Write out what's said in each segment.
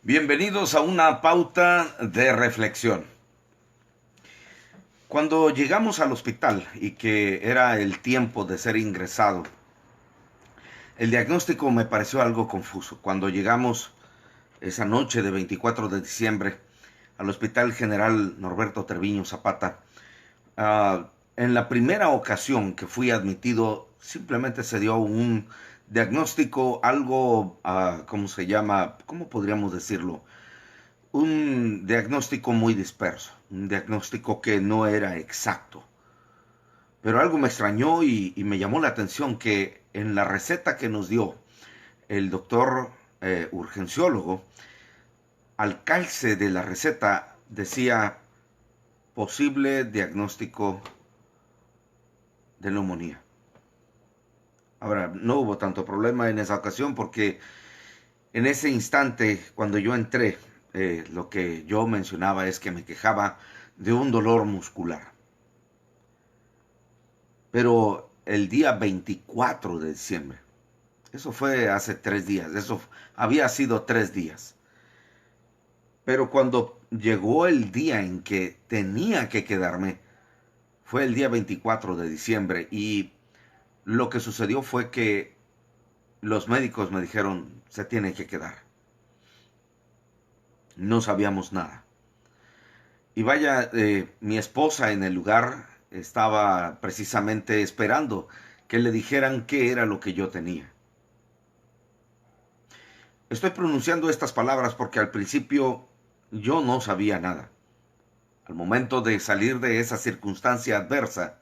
Bienvenidos a una pauta de reflexión. Cuando llegamos al hospital y que era el tiempo de ser ingresado, el diagnóstico me pareció algo confuso. Cuando llegamos esa noche de 24 de diciembre al Hospital General Norberto Treviño Zapata, en la primera ocasión que fui admitido, simplemente se dio un diagnóstico algo, ¿cómo se llama? ¿Cómo podríamos decirlo? Un diagnóstico muy disperso, un diagnóstico que no era exacto. Pero algo me extrañó y me llamó la atención que en la receta que nos dio el doctor urgenciólogo, al calce de la receta decía posible diagnóstico de neumonía. Ahora, no hubo tanto problema en esa ocasión porque en ese instante, cuando yo entré, lo que yo mencionaba es que me quejaba de un dolor muscular. Pero el día 24 de diciembre, eso fue hace 3 días, eso había sido 3 días. Pero cuando llegó el día en que tenía que quedarme, fue el día 24 de diciembre y lo que sucedió fue que los médicos me dijeron, se tiene que quedar. No sabíamos nada. Y vaya, mi esposa en el lugar estaba precisamente esperando que le dijeran qué era lo que yo tenía. Estoy pronunciando estas palabras porque al principio yo no sabía nada. Al momento de salir de esa circunstancia adversa,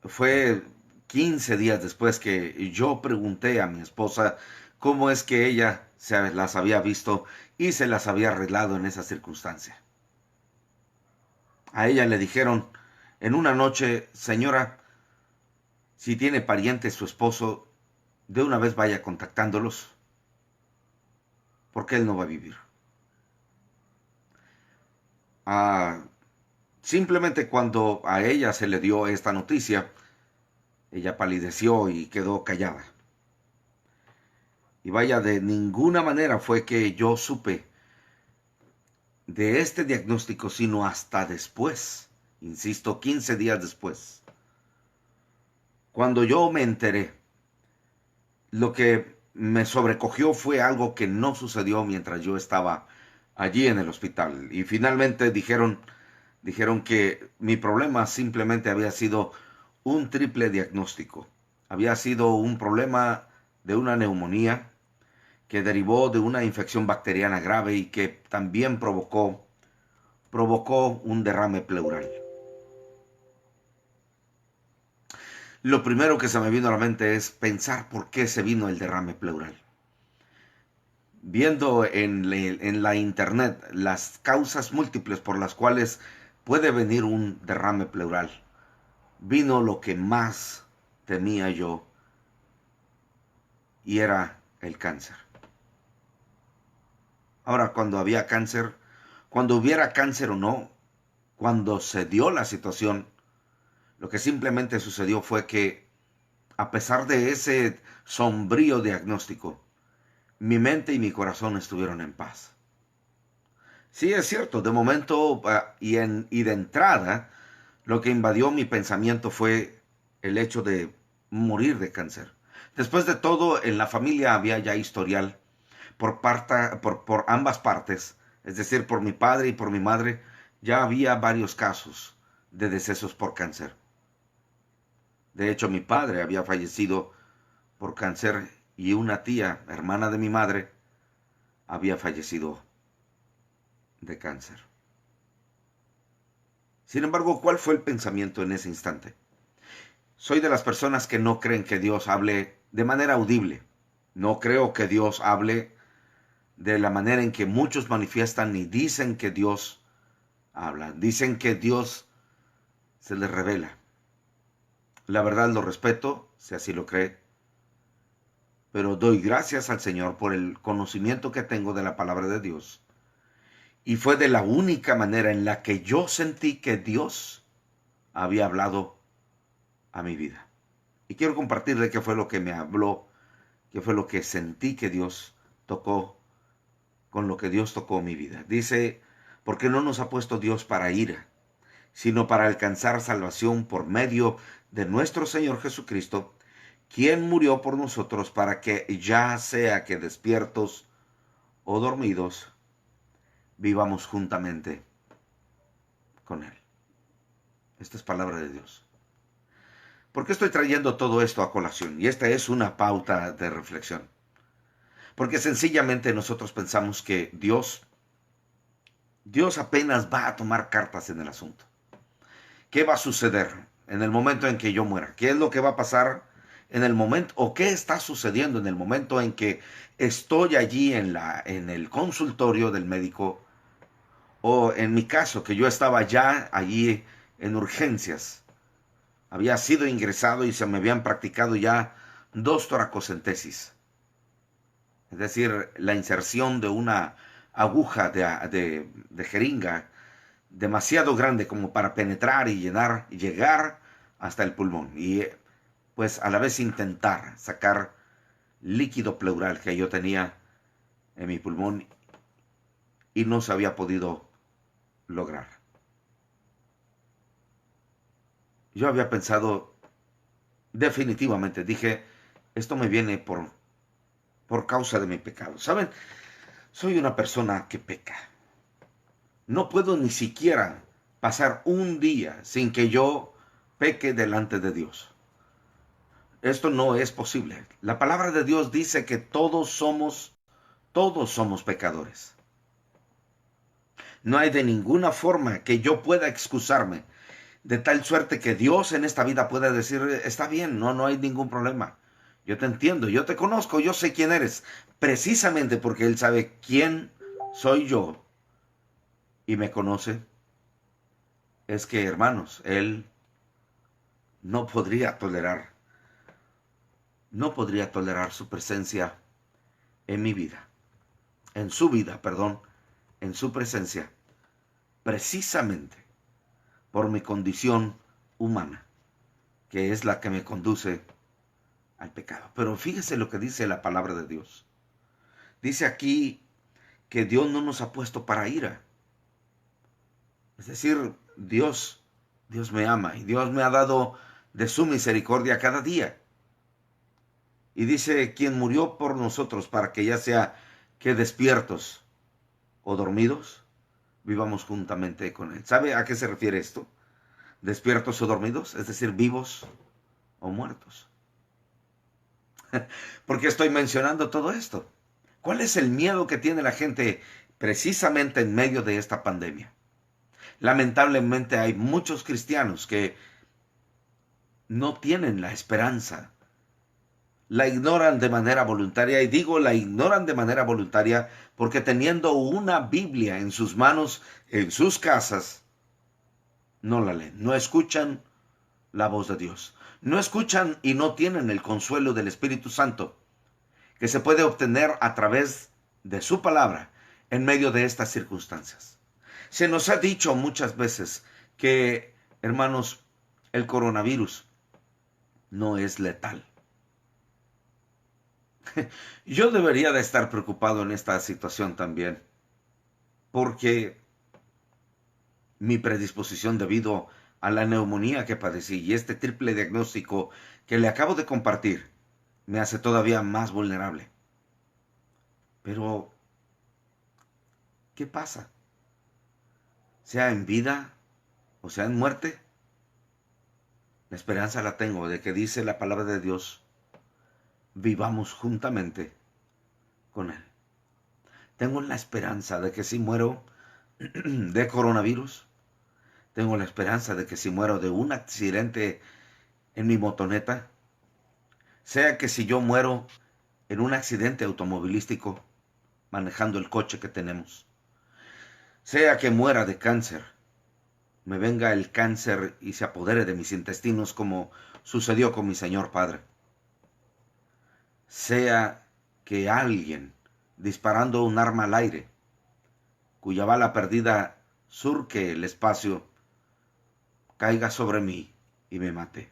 fue 15 días después que yo pregunté a mi esposa cómo es que ella se las había visto y se las había arreglado en esa circunstancia. A ella le dijeron en una noche, señora, si tiene parientes su esposo, de una vez vaya contactándolos, porque él no va a vivir. Ah, simplemente cuando a ella se le dio esta noticia, ella palideció y quedó callada. Y vaya, de ninguna manera fue que yo supe de este diagnóstico, sino hasta después, insisto, 15 días después. Cuando yo me enteré, lo que me sobrecogió fue algo que no sucedió mientras yo estaba allí en el hospital. Y finalmente dijeron que mi problema simplemente había sido un triple diagnóstico. Había sido un problema de una neumonía que derivó de una infección bacteriana grave y que también provocó un derrame pleural. Lo primero que se me vino a la mente es pensar por qué se vino el derrame pleural. Viendo en la internet las causas múltiples por las cuales puede venir un derrame pleural, vino lo que más temía yo y era el cáncer. Ahora, cuando había cáncer, cuando hubiera cáncer o no, cuando se dio la situación, lo que simplemente sucedió fue que, a pesar de ese sombrío diagnóstico, mi mente y mi corazón estuvieron en paz. Sí, es cierto, de momento y de entrada, lo que invadió mi pensamiento fue el hecho de morir de cáncer. Después de todo, en la familia había ya historial por ambas partes, es decir, por mi padre y por mi madre, ya había varios casos de decesos por cáncer. De hecho, mi padre había fallecido por cáncer y una tía, hermana de mi madre, había fallecido de cáncer. Sin embargo, ¿cuál fue el pensamiento en ese instante? Soy de las personas que no creen que Dios hable de manera audible. No creo que Dios hable de la manera en que muchos manifiestan y dicen que Dios habla. Dicen que Dios se les revela. La verdad lo respeto, si así lo cree, pero doy gracias al Señor por el conocimiento que tengo de la palabra de Dios. Y fue de la única manera en la que yo sentí que Dios había hablado a mi vida. Y quiero compartirle qué fue lo que me habló, qué fue lo que sentí que Dios tocó con lo que Dios tocó mi vida. Dice, porque no nos ha puesto Dios para ira, sino para alcanzar salvación por medio de nuestro Señor Jesucristo, quien murió por nosotros para que ya sea que despiertos o dormidos, vivamos juntamente con Él. Esta es palabra de Dios. ¿Por qué estoy trayendo todo esto a colación? Y esta es una pauta de reflexión. Porque sencillamente nosotros pensamos que Dios apenas va a tomar cartas en el asunto. ¿Qué va a suceder en el momento en que yo muera? ¿Qué es lo que va a pasar en el momento, o qué está sucediendo en el momento en que estoy allí en el consultorio del médico, o en mi caso, que yo estaba ya allí en urgencias? Había sido ingresado y se me habían practicado ya 2 toracocentesis. Es decir, la inserción de una aguja de jeringa demasiado grande como para penetrar y llenar y llegar hasta el pulmón. Y pues a la vez intentar sacar líquido pleural que yo tenía en mi pulmón y no se había podido lograr. Yo había pensado, definitivamente, dije, esto me viene por causa de mi pecado. ¿Saben? Soy una persona que peca. No puedo ni siquiera pasar un día sin que yo peque delante de Dios. Esto no es posible. La palabra de Dios dice que todos somos pecadores. No hay de ninguna forma que yo pueda excusarme, de tal suerte que Dios en esta vida pueda decir, está bien, no hay ningún problema. Yo te entiendo, yo te conozco, yo sé quién eres, precisamente porque Él sabe quién soy yo y me conoce. Es que, hermanos, Él no podría tolerar, no podría tolerar su presencia en mi vida, en su vida, perdón, en su presencia, precisamente por mi condición humana, que es la que me conduce al pecado. Pero fíjese lo que dice la palabra de Dios. Dice aquí que Dios no nos ha puesto para ira. Es decir, Dios me ama y Dios me ha dado de su misericordia cada día. Y dice, quien murió por nosotros para que ya sea que despiertos o dormidos, vivamos juntamente con Él. ¿Sabe a qué se refiere esto? Despiertos o dormidos, es decir, vivos o muertos. ¿Por qué estoy mencionando todo esto? ¿Cuál es el miedo que tiene la gente precisamente en medio de esta pandemia? Lamentablemente hay muchos cristianos que no tienen la esperanza. La ignoran de manera voluntaria, y digo la ignoran de manera voluntaria porque teniendo una Biblia en sus manos, en sus casas, no la leen, no escuchan la voz de Dios. No escuchan y no tienen el consuelo del Espíritu Santo, que se puede obtener a través de su palabra en medio de estas circunstancias. Se nos ha dicho muchas veces que, hermanos, el coronavirus no es letal. Yo debería de estar preocupado en esta situación también, porque mi predisposición debido a la neumonía que padecí y este triple diagnóstico que le acabo de compartir me hace todavía más vulnerable. Pero, ¿qué pasa? Sea en vida o sea en muerte, la esperanza la tengo de que dice la palabra de Dios, vivamos juntamente con Él. Tengo la esperanza de que si muero de coronavirus, tengo la esperanza de que si muero de un accidente en mi motoneta, sea que si yo muero en un accidente automovilístico manejando el coche que tenemos, sea que muera de cáncer, me venga el cáncer y se apodere de mis intestinos como sucedió con mi Señor Padre, sea que alguien disparando un arma al aire, cuya bala perdida surque el espacio, caiga sobre mí y me mate.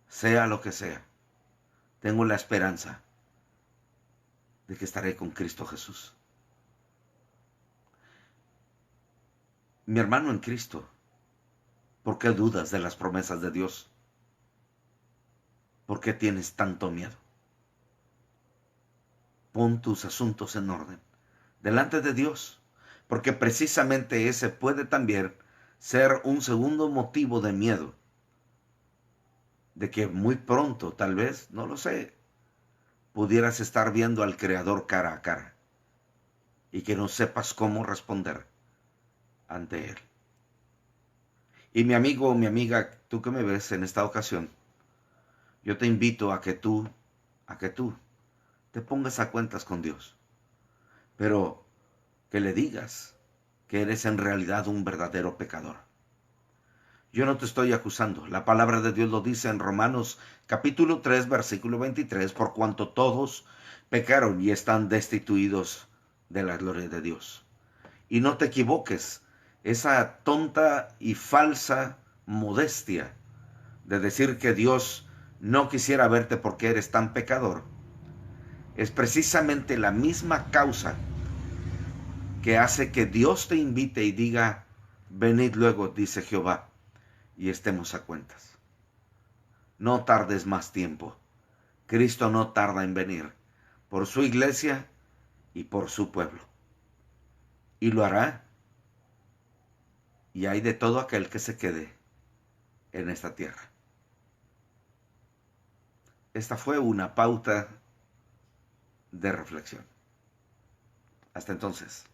Sea lo que sea, tengo la esperanza de que estaré con Cristo Jesús. Mi hermano en Cristo, ¿por qué dudas de las promesas de Dios? ¿Por qué tienes tanto miedo? Pon tus asuntos en orden delante de Dios, porque precisamente ese puede también ser un segundo motivo de miedo, de que muy pronto, tal vez, no lo sé, pudieras estar viendo al Creador cara a cara y que no sepas cómo responder ante Él. Y mi amigo o mi amiga, tú que me ves en esta ocasión, yo te invito a que tú te pongas a cuentas con Dios, pero que le digas que eres en realidad un verdadero pecador. Yo no te estoy acusando. La palabra de Dios lo dice en Romanos capítulo 3, versículo 23, por cuanto todos pecaron y están destituidos de la gloria de Dios. Y no te equivoques, esa tonta y falsa modestia de decir que Dios no quisiera verte porque eres tan pecador, es precisamente la misma causa que hace que Dios te invite y diga, venid luego, dice Jehová, y estemos a cuentas. No tardes más tiempo. Cristo no tarda en venir por su iglesia y por su pueblo. Y lo hará. Y hay de todo aquel que se quede en esta tierra. Esta fue una pauta de reflexión. Hasta entonces.